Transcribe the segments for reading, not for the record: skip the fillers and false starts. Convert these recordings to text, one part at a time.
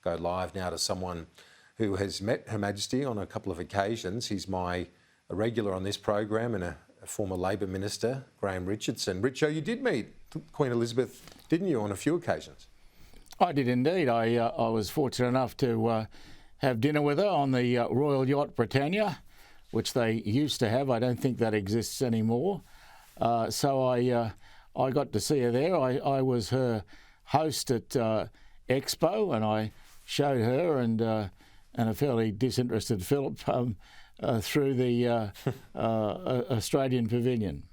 go live now to someone who has met Her Majesty on a couple of occasions. He's a regular on this program and a former Labor Minister, Graham Richardson. Richo, you did meet Queen Elizabeth, didn't you, on a few occasions? I did indeed. I was fortunate enough to have dinner with her on the Royal Yacht Britannia, which they used to have. I don't think that exists anymore. So I got to see her there. I was her host at Expo, and I showed her and a fairly disinterested Philip through the Australian Pavilion.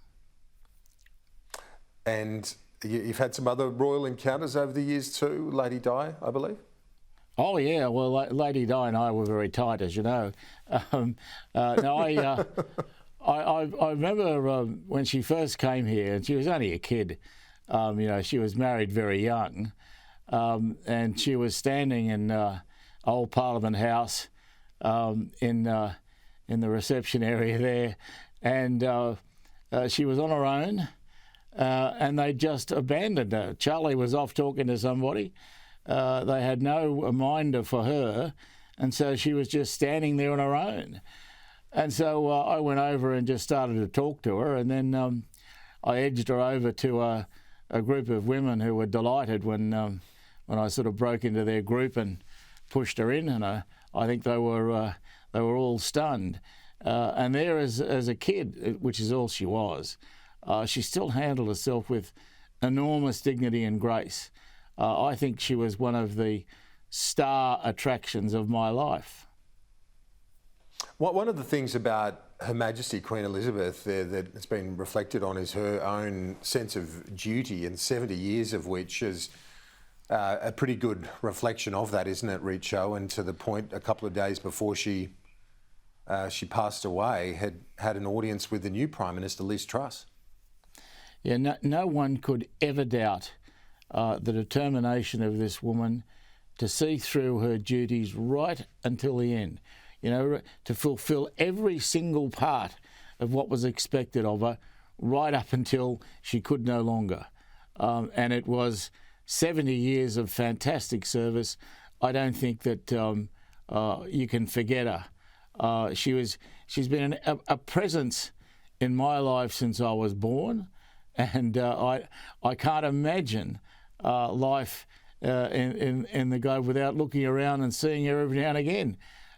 And you've had some other royal encounters over the years too, Lady Di, I believe? Oh, yeah. Well, Lady Di and I were very tight, as you know. I remember when she first came here, and she was only a kid. She was married very young, and she was standing in Old Parliament House in the reception area there, and she was on her own, and they just abandoned her. Charlie was off talking to somebody. They had no minder for her, and so she was just standing there on her own. And so I went over and just started to talk to her, and then I edged her over to a group of women who were delighted when I sort of broke into their group and pushed her in, and I think they were all stunned. And there, as a kid, which is all she was, she still handled herself with enormous dignity and grace. I think she was one of the star attractions of my life. One of the things about Her Majesty Queen Elizabeth that has been reflected on is her own sense of duty, and 70 years of which is a pretty good reflection of that, isn't it, Richo? And to the point, a couple of days before she passed away, had an audience with the new Prime Minister, Liz Truss. Yeah, no one could ever doubt the determination of this woman to see through her duties right until the end. To fulfil every single part of what was expected of her right up until she could no longer. And it was 70 years of fantastic service. I don't think that you can forget her. She's been a presence in my life since I was born, and I can't imagine life in the globe without looking around and seeing her every now and again.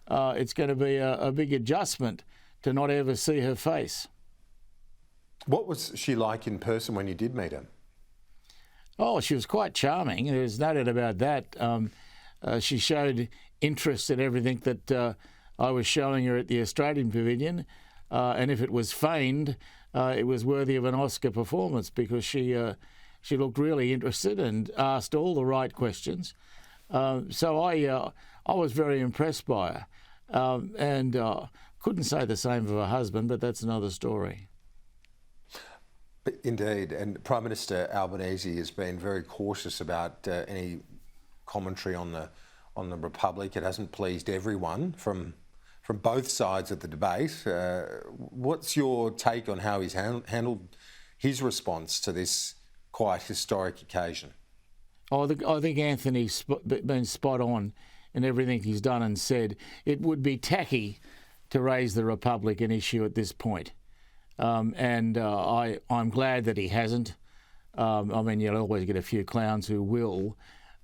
It's going to be a big adjustment to not ever see her face. What was she like in person when you did meet her? Oh, she was quite charming. There's no doubt about that. She showed interest in everything that I was showing her at the Australian Pavilion, and if it was feigned, it was worthy of an Oscar performance, because she looked really interested and asked all the right questions. So I was very impressed by her, and couldn't say the same of her husband, but that's another story. Indeed, and Prime Minister Albanese has been very cautious about any commentary on the Republic. It hasn't pleased everyone from both sides of the debate. What's your take on how he's handled his response to this quite historic occasion? I think Anthony's been spot on in everything he's done and said. It would be tacky to raise the Republic an issue at this point. And I'm glad that he hasn't. You'll always get a few clowns who will,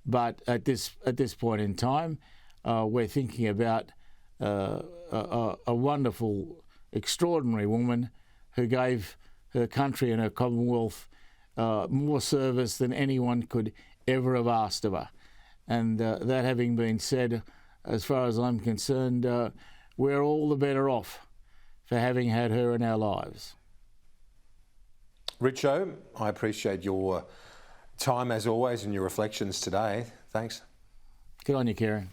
but at this point in time, we're thinking about a wonderful, extraordinary woman who gave her country and her Commonwealth more service than anyone could ever have asked of her. And that having been said, as far as I'm concerned, we're all the better off for having had her in our lives. Richo, I appreciate your time as always and your reflections today. Thanks. Good on you, Kieran.